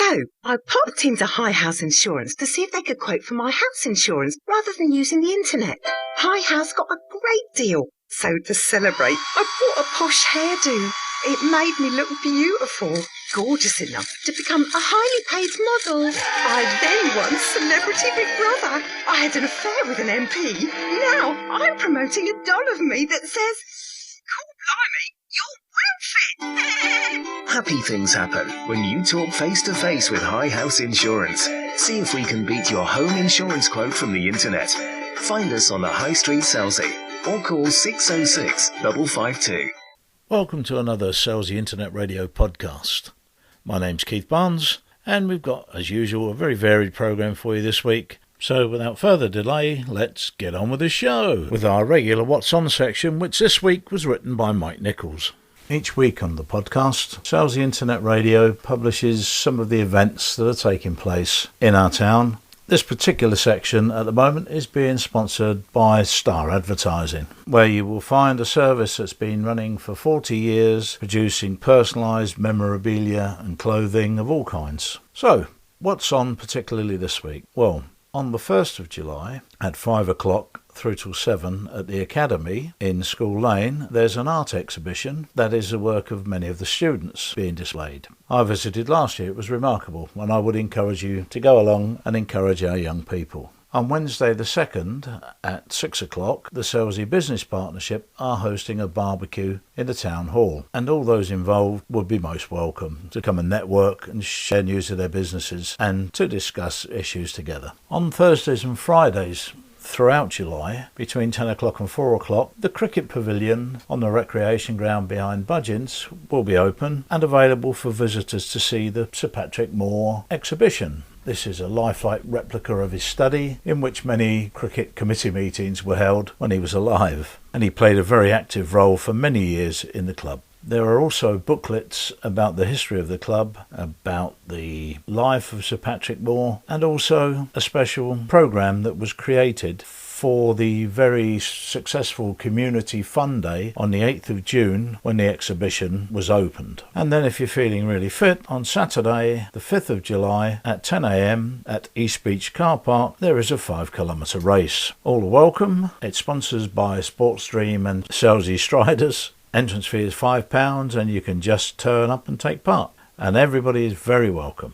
So, I popped into High House Insurance to see if they could quote for my house insurance rather than using the internet. High House got a great deal. So to celebrate, I bought a posh hairdo. It made me look beautiful, gorgeous enough to become a highly paid model. I then won Celebrity Big Brother. I had an affair with an MP. Now I'm promoting a doll of me that says, "Cool blimey, you're well fit." Happy things happen when you talk face-to-face with High House Insurance. See if we can beat your home insurance quote from the internet. Find us on the High Street, Selsey, or call 606 552. Welcome to another Selsey Internet Radio podcast. My name's Keith Barnes, and we've got, as usual, a very varied programme for you this week. So without further delay, let's get on with the show, with our regular What's On section, which this week was written by Mike Nichols. Each week on the podcast, Selsey Internet Radio publishes some of the events that are taking place in our town. This particular section at the moment is being sponsored by Star Advertising, where you will find a service that's been running for 40 years, producing personalised memorabilia and clothing of all kinds. So, what's on particularly this week? Well, on the 1st of July at 5 o'clock through till 7 at the Academy in School Lane, there's an art exhibition that is the work of many of the students being displayed. I visited last year. It was remarkable, and I would encourage you to go along and encourage our young people. On Wednesday the 2nd at 6 o'clock, the Selsey Business Partnership are hosting a barbecue in the town hall, and all those involved would be most welcome to come and network and share news of their businesses and to discuss issues together. On Thursdays and Fridays throughout July, between 10 o'clock and 4 o'clock, the cricket pavilion on the recreation ground behind Budgeons will be open and available for visitors to see the Sir Patrick Moore exhibition. This is a lifelike replica of his study, in which many cricket committee meetings were held when he was alive, and he played a very active role for many years in the club. There are also booklets about the history of the club, about the life of Sir Patrick Moore, and also a special programme that was created for the very successful Community Fun Day on the 8th of June when the exhibition was opened. And then if you're feeling really fit, on Saturday the 5th of July at 10 a.m. at East Beach Car Park there is a 5-kilometre race. All are welcome. It's sponsored by Sportsstream and Selsey Striders. Entrance fee is £5 and you can just turn up and take part. And everybody is very welcome.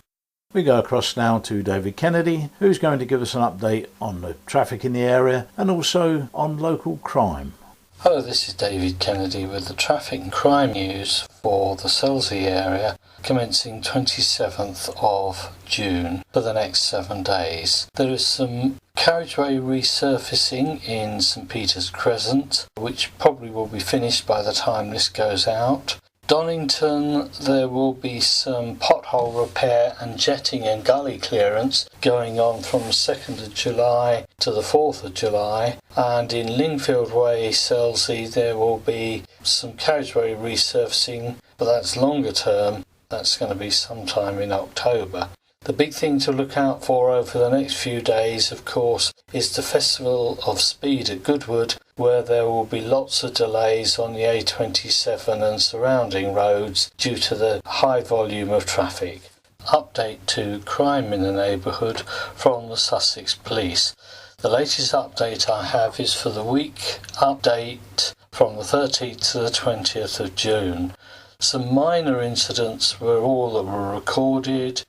We go across now to David Kennedy, who's going to give us an update on the traffic in the area and also on local crime. Hello, this is David Kennedy with the traffic and crime news for the Selsey area, commencing 27th of June for the next 7 days. There is some carriageway resurfacing in St Peter's Crescent, which probably will be finished by the time this goes out. Donington, there will be some pothole repair and jetting and gully clearance going on from the 2nd of July to the 4th of July. And in Lingfield Way, Selsey, there will be some carriageway resurfacing, but that's longer term. That's going to be sometime in October. The big thing to look out for over the next few days, of course, is the Festival of Speed at Goodwood, where there will be lots of delays on the A27 and surrounding roads due to the high volume of traffic. Update to crime in the neighbourhood from the Sussex Police. The latest update I have is for the week update from the 13th to the 20th of June. Some minor incidents were all that were recorded.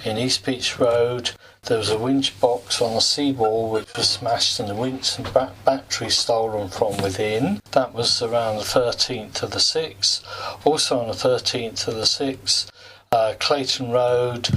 In East Beach Road, there was a winch box on the seawall which was smashed and the winch and battery stolen from within. That was around the 13th of the 6th. Also on the 13th of the 6th, Clayton Road,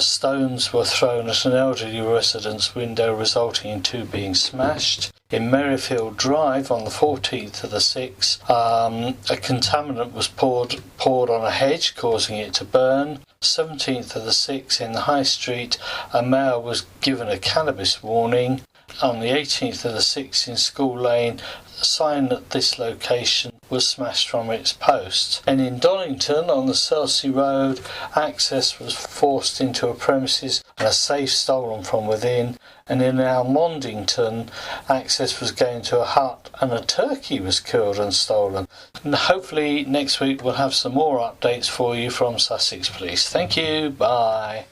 stones were thrown at an elderly resident's window, resulting in 2 being smashed. In Merrifield Drive on the 14th of the 6th, a contaminant was poured on a hedge, causing it to burn. 17th of the 6th in the High Street, a male was given a cannabis warning. On the 18th of the 6th in School Lane, a sign at this location was smashed from its post. And in Donington, on the Selsey Road, access was forced into a premises and a safe stolen from within. And in Almondington, access was gained to a hut and a turkey was killed and stolen. And hopefully next week we'll have some more updates for you from Sussex Police. Thank you. Bye.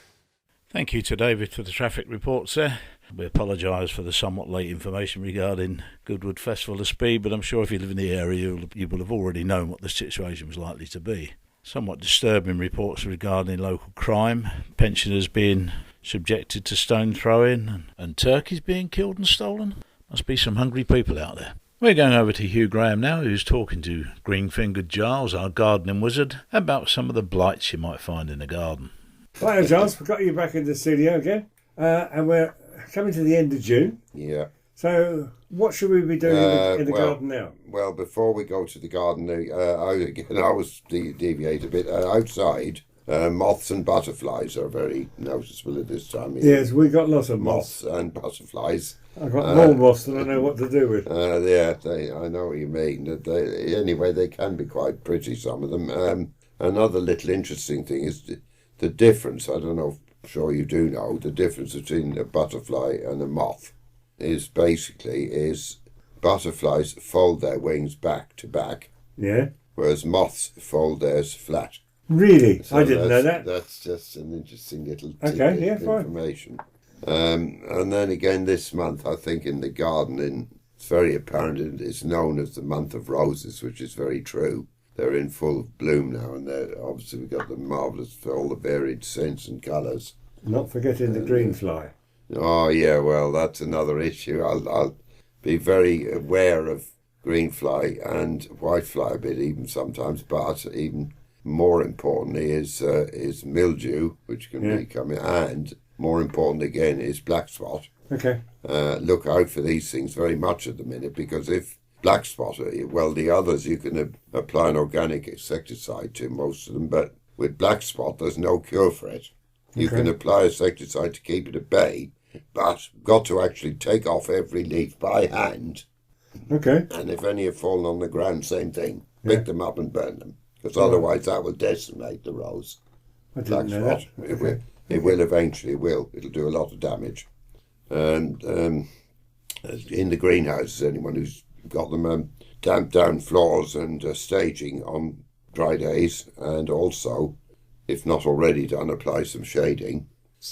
Thank you to David for the traffic reports there. We apologise for the somewhat late information regarding Goodwood Festival of Speed, but I'm sure if you live in the area you will have already known what the situation was likely to be. Somewhat disturbing reports regarding local crime, pensioners being subjected to stone throwing and turkeys being killed and stolen. Must be some hungry people out there. We're going over to Hugh Graham now, who's talking to Green-Fingered Giles, our gardening wizard, about some of the blights you might find in the garden. Hi, Giles. We've got you back in the studio again, and we're coming to the end of June. Yeah. So, what should we be doing in the garden now? Well, before we go to the garden, I was deviate a bit. Outside, moths and butterflies are very noticeable at this time of year. Yes, we got lots of moths. Moths and butterflies. I've got more moths than I know what to do with. I know what you mean. Anyway, they can be quite pretty, some of them. Another little interesting thing is the difference. I don't know, I'm sure you do know, the difference between a butterfly and a moth is butterflies fold their wings back to back. Yeah. Whereas moths fold theirs flat. Really? So I didn't know that. That's just an interesting little information. And then again this month, I think in the garden, it's very apparent, it's known as the month of roses, which is very true. They're in full bloom now, and obviously we've got the marvellous, all the varied scents and colours. Not forgetting the green fly. Oh yeah, well that's another issue. I'll be very aware of green fly and white fly a bit even sometimes, but even more importantly is mildew, which can be coming, and more important again is black spot. Okay. Look out for these things very much at the minute, because if black spot, well, the others you can apply an organic insecticide to, most of them, but with black spot there's no cure for it. You can apply insecticide to keep it at bay, but got to actually take off every leaf by hand. Okay. And if any have fallen on the ground, same thing. Pick them up and burn them, because otherwise that will decimate the rose. I didn't know Black spot. that. It will eventually. It'll do a lot of damage. And in the greenhouses, anyone who's got them, damp down floors and staging on dry days, and also, if not already done, apply some shading.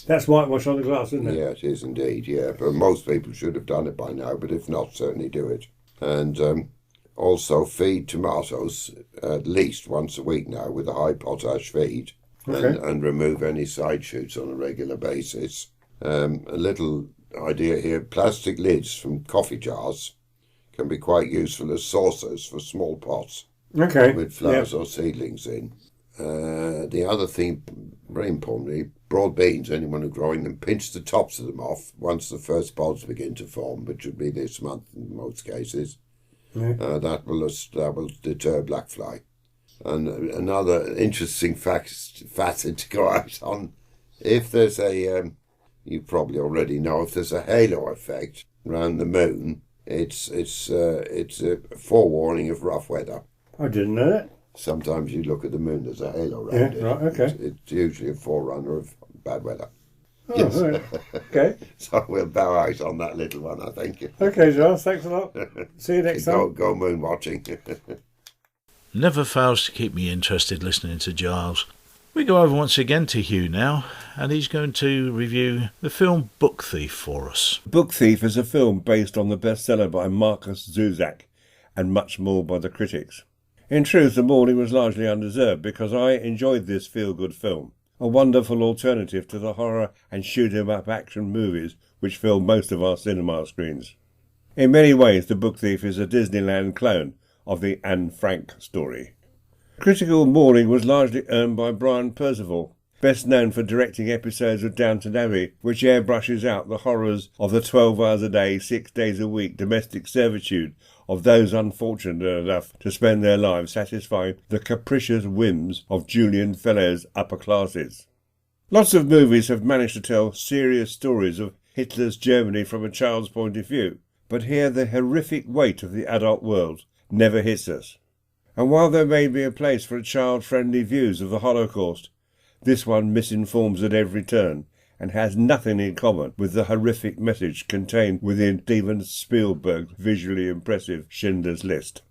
That's whitewash on the glass, isn't it? Yeah, it is indeed, yeah. But most people should have done it by now, but if not, certainly do it. And also feed tomatoes at least once a week now with a high potash feed, and remove any side shoots on a regular basis. A little idea here, plastic lids from coffee jars can be quite useful as saucers for small pots with flowers or seedlings in. The other thing, very importantly, broad beans, anyone who's growing them, pinch the tops of them off once the first pods begin to form, which would be this month in most cases. That will deter black fly. And another interesting facet to go out on, if there's you probably already know, if there's a halo effect around the moon, it's a forewarning of rough weather. I didn't know that. Sometimes you look at the moon, there's a halo around it. Right, okay. It's usually a forerunner of bad weather. Oh, yes. Right. Okay. So we'll bow out on that little one, I think. Okay, Giles, thanks a lot. See you next time. Go moon watching. Never fails to keep me interested listening to Giles. We go over once again to Hugh now, and he's going to review the film Book Thief for us. Book Thief is a film based on the bestseller by Markus Zusak, and much more by the critics. In truth, the morning was largely undeserved, because I enjoyed this feel-good film, a wonderful alternative to the horror and shoot-'em-up action movies which fill most of our cinema screens. In many ways, The Book Thief is a Disneyland clone of the Anne Frank story. Critical mourning was largely earned by Brian Percival, best known for directing episodes of Downton Abbey, which airbrushes out the horrors of the 12 hours a day, 6 days a week domestic servitude of those unfortunate enough to spend their lives satisfying the capricious whims of Julian Fellowes' upper classes. Lots of movies have managed to tell serious stories of Hitler's Germany from a child's point of view, but here the horrific weight of the adult world never hits us. And while there may be a place for child-friendly views of the Holocaust, this one misinforms at every turn and has nothing in common with the horrific message contained within Steven Spielberg's visually impressive Schindler's List.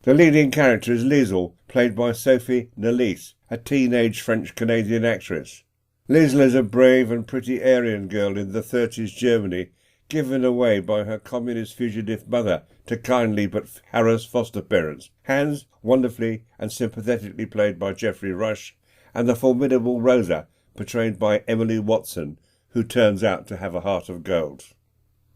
The leading character is Liesl, played by Sophie Nélisse, a teenage French-Canadian actress. Liesl is a brave and pretty Aryan girl in the 30s Germany, given away by her communist fugitive mother to kindly but harassed foster parents, Hans, wonderfully and sympathetically played by Geoffrey Rush, and the formidable Rosa, portrayed by Emily Watson, who turns out to have a heart of gold.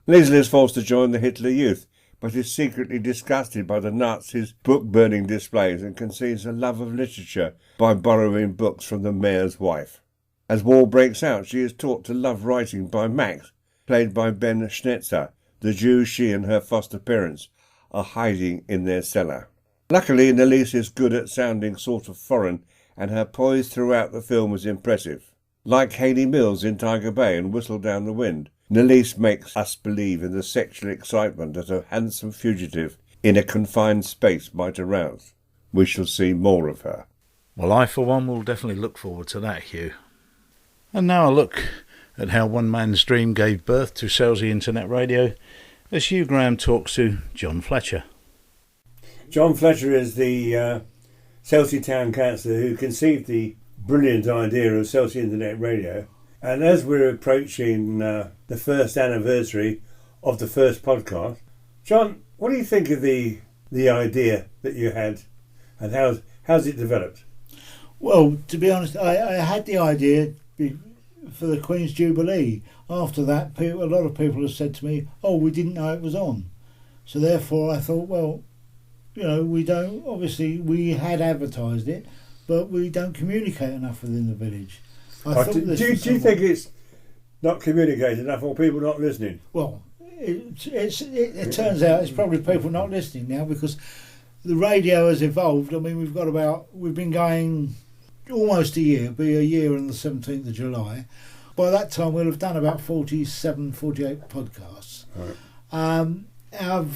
Liesl is forced to join the Hitler Youth, but is secretly disgusted by the Nazis' book-burning displays and conceives a love of literature by borrowing books from the mayor's wife. As war breaks out, she is taught to love writing by Max, played by Ben Schnetzer, the Jew she and her foster parents are hiding in their cellar. Luckily, Nélisse is good at sounding sort of foreign, and her poise throughout the film is impressive. Like Hayley Mills in Tiger Bay and Whistle Down the Wind, Nélisse makes us believe in the sexual excitement that a handsome fugitive in a confined space might arouse. We shall see more of her. Well, I for one will definitely look forward to that, Hugh. And now a look at how one man's dream gave birth to Selsey Internet Radio as Hugh Graham talks to John Fletcher. John Fletcher is the Selsey Town Councillor who conceived the brilliant idea of Selsey Internet Radio. And as we're approaching the first anniversary of the first podcast, John, what do you think of the idea that you had, and how's it developed? Well, to be honest, I had the idea for the Queen's Jubilee. After that, a lot of people have said to me, "Oh, we didn't know it was on." So therefore, I thought, well, we had advertised it, but we don't communicate enough within the village. Do you think it's not communicated enough, or people not listening? Well, it turns out it's probably people not listening now, because the radio has evolved. I mean, we've been going almost a year, be a year on the 17th of July. By that time, we'll have done about 47, 48 podcasts. Right. Our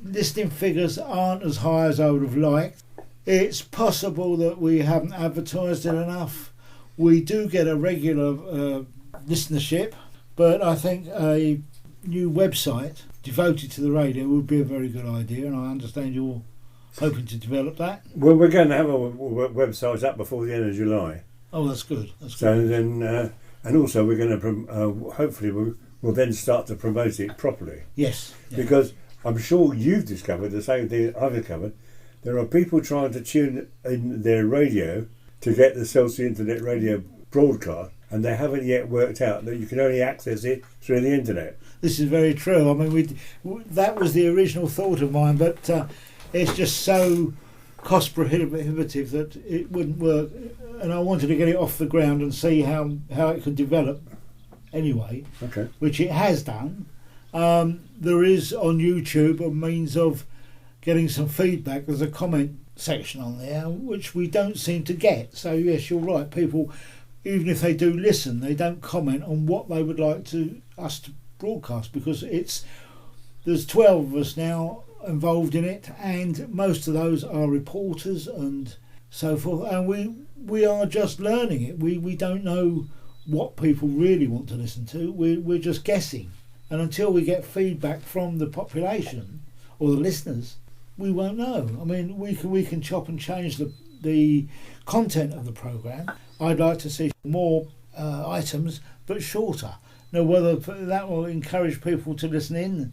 listening figures aren't as high as I would have liked. It's possible that we haven't advertised it enough. We do get a regular listenership, but I think a new website devoted to the radio would be a very good idea, and I understand you're hoping to develop that. Well, we're going to have a website up before the end of July. Oh, that's good. So then, and also we're going to hopefully we'll then start to promote it properly. Yes. Yeah. Because I'm sure you've discovered the same thing I've discovered. There are people trying to tune in their radio to get the Selsey Internet Radio broadcast, and they haven't yet worked out that you can only access it through the internet. This is very true. I mean, that was the original thought of mine, but it's just so cost prohibitive that it wouldn't work, and I wanted to get it off the ground and see how it could develop anyway. Okay. Which it has done. There is on YouTube a means of getting some feedback. There's a comment section on there which we don't seem to get. So yes, you're right. People, even if they do listen, they don't comment on what they would like us to broadcast, because there's 12 of us now involved in it, and most of those are reporters and so forth, and we are just learning it. We don't know what people really want to listen to. We're just guessing, and until we get feedback from the population or the listeners, we won't know. I mean, we can chop and change the content of the programme. I'd like to see more items, but shorter. Now, whether that will encourage people to listen in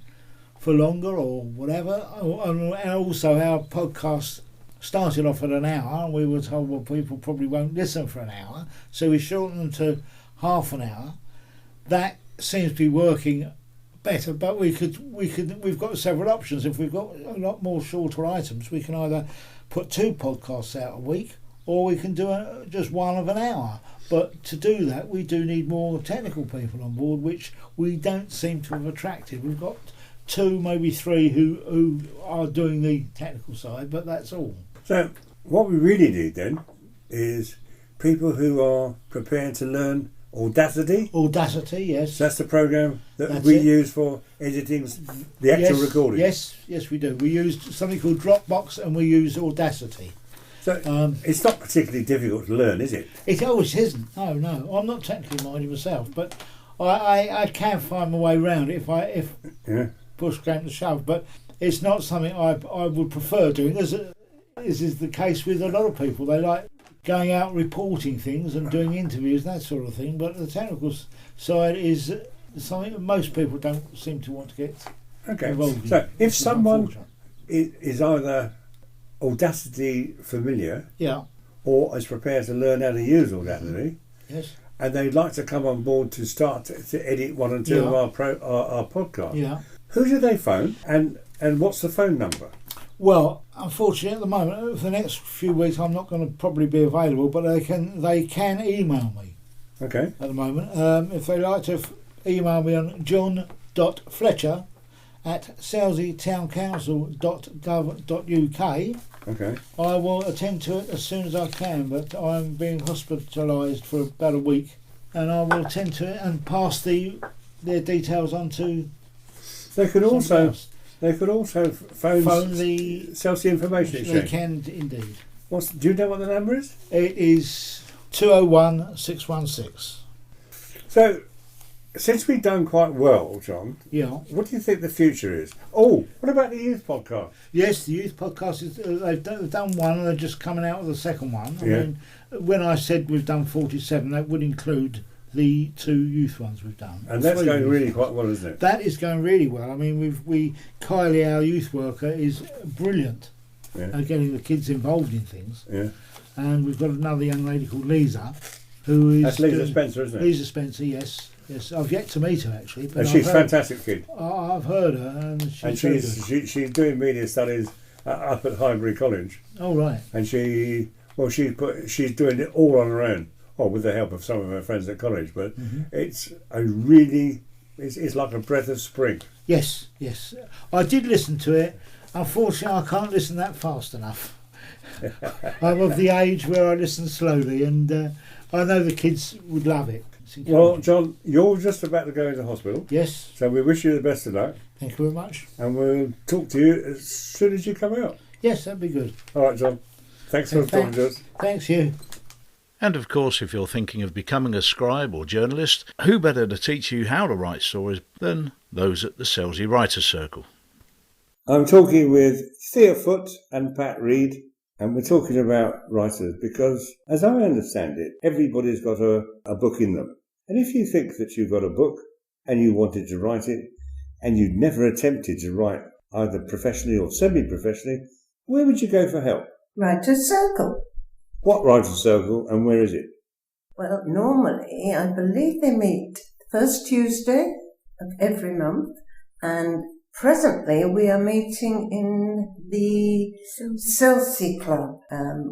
for longer or whatever. And also, our podcast started off at an hour, and we were told, well, people probably won't listen for an hour, so we shortened them to half an hour. That seems to be working better, but we've got several options. If we've got a lot more shorter items, we can either put 2 podcasts out a week, or we can do just one of an hour. But to do that, we do need more technical people on board, which we don't seem to have attracted. We've got 2, maybe 3 who are doing the technical side, but that's all. So what we really need then is people who are prepared to learn Audacity? Audacity, yes. That's the program that That's we it. use for editing the actual recording. Yes, we do. We use something called Dropbox and we use Audacity. So it's not particularly difficult to learn, is it? It always isn't. No. I'm not technically minded myself, but I can find my way around it if push came to shove. But it's not something I would prefer doing. This is the case with a lot of people. They like going out reporting things and doing interviews, that sort of thing. But the technical side is something that most people don't seem to want to get involved in. So if someone is either Audacity familiar, or is prepared to learn how to use Audacity, yes, and they'd like to come on board to start to edit one or two of our podcasts, who do they phone, and what's the phone number? Well, unfortunately, at the moment, for the next few weeks, I'm not going to probably be available, but they can email me. Okay. At the moment, if they like to email me on john.fletcher@selseytowncouncil.gov.uk. Okay. I will attend to it as soon as I can, but I'm being hospitalised for about a week, and I will attend to it and pass their details on to. They could also else. phone the Selsey Information Exchange. They can indeed. Do you know what the number is? It is 201 616. So, since we've done quite well, John, what do you think the future is? Oh, what about the youth podcast? Yes, the youth podcast is. They've done one, and they're just coming out with the second one. I mean, when I said we've done 47, that would include the 2 youth ones we've done. And that's going really quite well, isn't it? That is going really well. I mean, Kylie, our youth worker, is brilliant at getting the kids involved in things. Yeah. And we've got another young lady called Lisa, who is. That's Lisa Spencer, isn't it? Lisa Spencer, yes. Yes, I've yet to meet her actually. But and she's a fantastic kid. I've heard her, and she's doing media studies up at Highbury College. Oh right. And she's doing it all on her own, with the help of some of her friends at college. But it's like a breath of spring. Yes. I did listen to it. Unfortunately, I can't listen that fast enough. I'm of the age where I listen slowly, and I know the kids would love it. Well, John, you're just about to go into hospital. Yes. So we wish you the best of luck. Thank you very much. And we'll talk to you as soon as you come out. Yes, that'd be good. All right, John. Thanks for talking to us. Thanks, you. And of course, if you're thinking of becoming a scribe or journalist, who better to teach you how to write stories than those at the Selsey Writers' Circle? I'm talking with Thea Foote and Pat Reed, and we're talking about writers because, as I understand it, everybody's got a book in them. And if you think that you've got a book and you wanted to write it and you'd never attempted to write either professionally or semi-professionally, where would you go for help? Writers' Circle. What Writers' Circle and where is it? Well, normally I believe they meet the first Tuesday of every month, and presently we are meeting in the Selsey Club.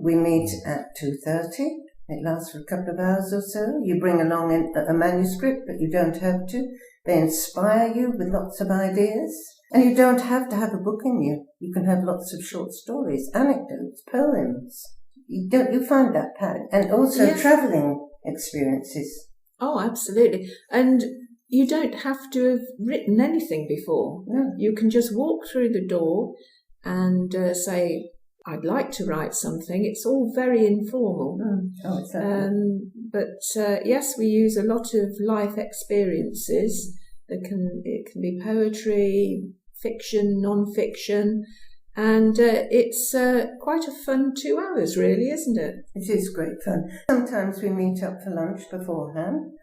We meet at 2:30. It lasts for a couple of hours or so. You bring along a manuscript, but you don't have to. They inspire you with lots of ideas. And you don't have to have a book in you. You can have lots of short stories, anecdotes, poems. You find that, Pat? And also travelling experiences. Oh, absolutely. And you don't have to have written anything before. No. You can just walk through the door and say, I'd like to write something. It's all very informal. Oh, exactly. But yes, we use a lot of life experiences. It can be poetry, fiction, non-fiction, and it's quite a fun 2 hours, really, isn't it? It is great fun. Sometimes we meet up for lunch beforehand.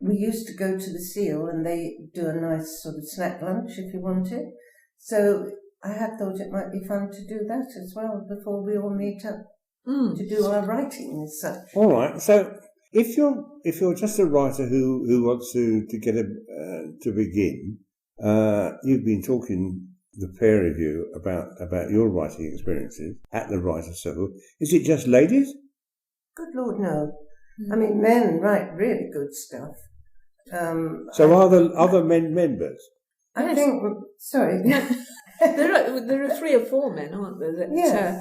We used to go to the Seal, and they do a nice sort of snack lunch if you want it. So I had thought it might be fun to do that as well before we all meet up to do our writing as such. All right. So if you're just a writer who wants to get to begin, you've been talking, the pair of you, about your writing experiences at the Writers' Circle. Is it just ladies? Good Lord, no. I mean, men write really good stuff. So are there other men members? I think. Sorry. There are 3 or 4 men, aren't there? That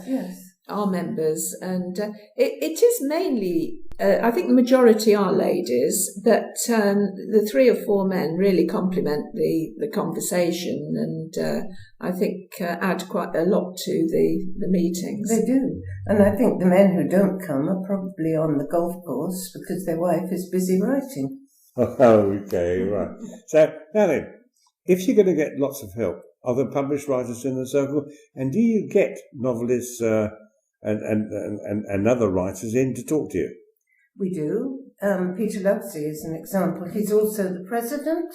yes. are members, and it is mainly I think the majority are ladies, but the 3 or 4 men really complement the conversation, and I think add quite a lot to the meetings. They do. And I think the men who don't come are probably on the golf course because their wife is busy writing. Okay, right. So, now then, if you're going to get lots of help, are there published writers in the circle? And do you get novelists and other writers in to talk to you? We do. Peter Lovesey is an example. He's also the president.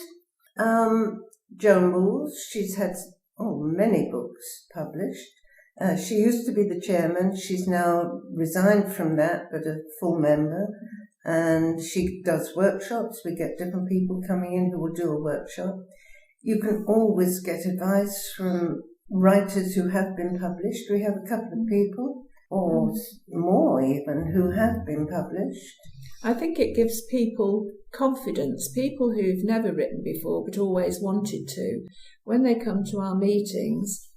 Joan Moores, she's had many books published. She used to be the chairman. She's now resigned from that, but a full member. And she does workshops. We get different people coming in who will do a workshop. You can always get advice from writers who have been published. We have a couple of people, or more even, who have been published. I think it gives people confidence, people who've never written before but always wanted to. When they come to our meetings,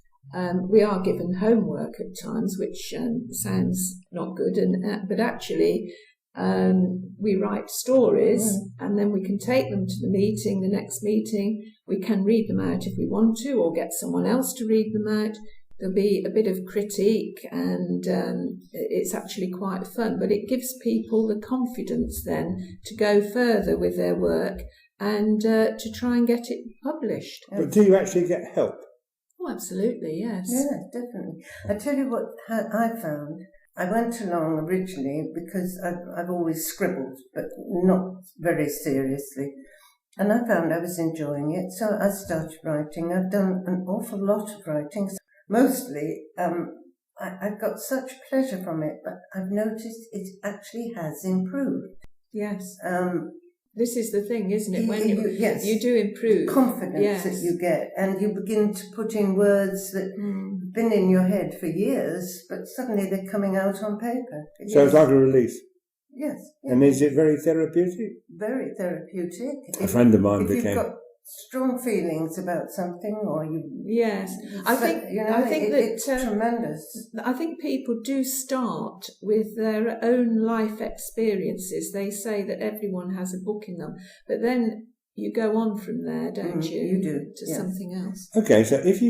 we are given homework at times, which sounds not good, but actually we write stories and then we can take them to the meeting, the next meeting. We can read them out if we want to, or get someone else to read them out. There'll be a bit of critique, and it's actually quite fun, but it gives people the confidence then to go further with their work and to try and get it published. But do you actually get help? Oh, absolutely, yes. Yeah, definitely. I tell you what I found. I went along originally because I've always scribbled, but not very seriously. And I found I was enjoying it, so I started writing. I've done an awful lot of writing. Mostly, I've got such pleasure from it, but I've noticed it actually has improved. Yes. This is the thing, isn't it? When you do improve. Confidence that you get, and you begin to put in words that have been in your head for years, but suddenly they're coming out on paper. So it's like a release? Yes. And is it very therapeutic? Very therapeutic. A friend of mine If you've got strong feelings about something, or you... Yes. I think it's tremendous. I think people do start with their own life experiences. They say that everyone has a book in them, but then you go on from there, don't you? You do. To something else. Okay, so if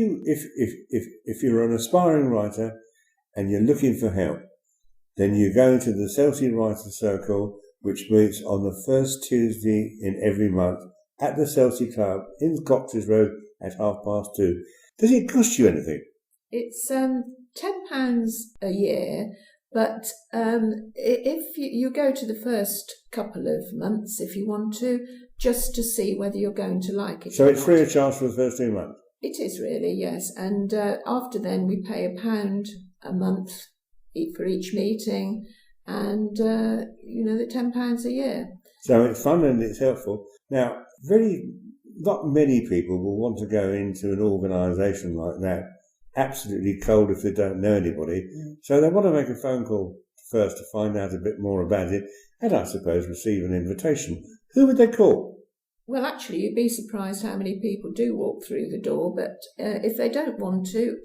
you're an aspiring writer and you're looking for help, then you go to the Selsey Writer Circle, which meets on the first Tuesday in every month at the Selsey Club in Cox's Road at 2:30. Does it cost you anything? It's £10 a year, but if you go to the first couple of months, if you want to, just to see whether you're going to like it. So it's free of charge for the first 2 months? It is really, yes. And after then we pay £1 a month for each meeting, and the £10 a year. So it's fun and it's helpful. Now, not many people will want to go into an organisation like that absolutely cold if they don't know anybody. So they want to make a phone call first to find out a bit more about it, and I suppose receive an invitation. Who would they call? Well, actually, you'd be surprised how many people do walk through the door, but if they don't want to,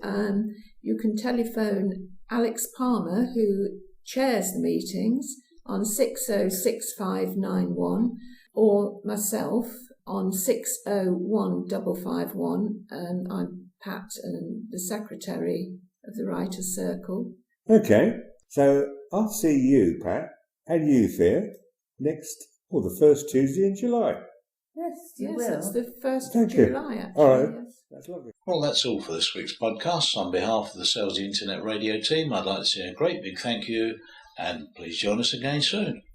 you can telephone Alex Palmer, who chairs the meetings, on 606591, or myself on 601551, and I'm Pat, and the secretary of the Writers' Circle. Okay, so I'll see you, Pat, and you, Thea, the first Tuesday in July. Yes, you will. That's the 1st of July, actually. All right, yes. that's lovely. Well, that's all for this week's podcast. On behalf of the Selsey Internet Radio team, I'd like to say a great big thank you, and please join us again soon.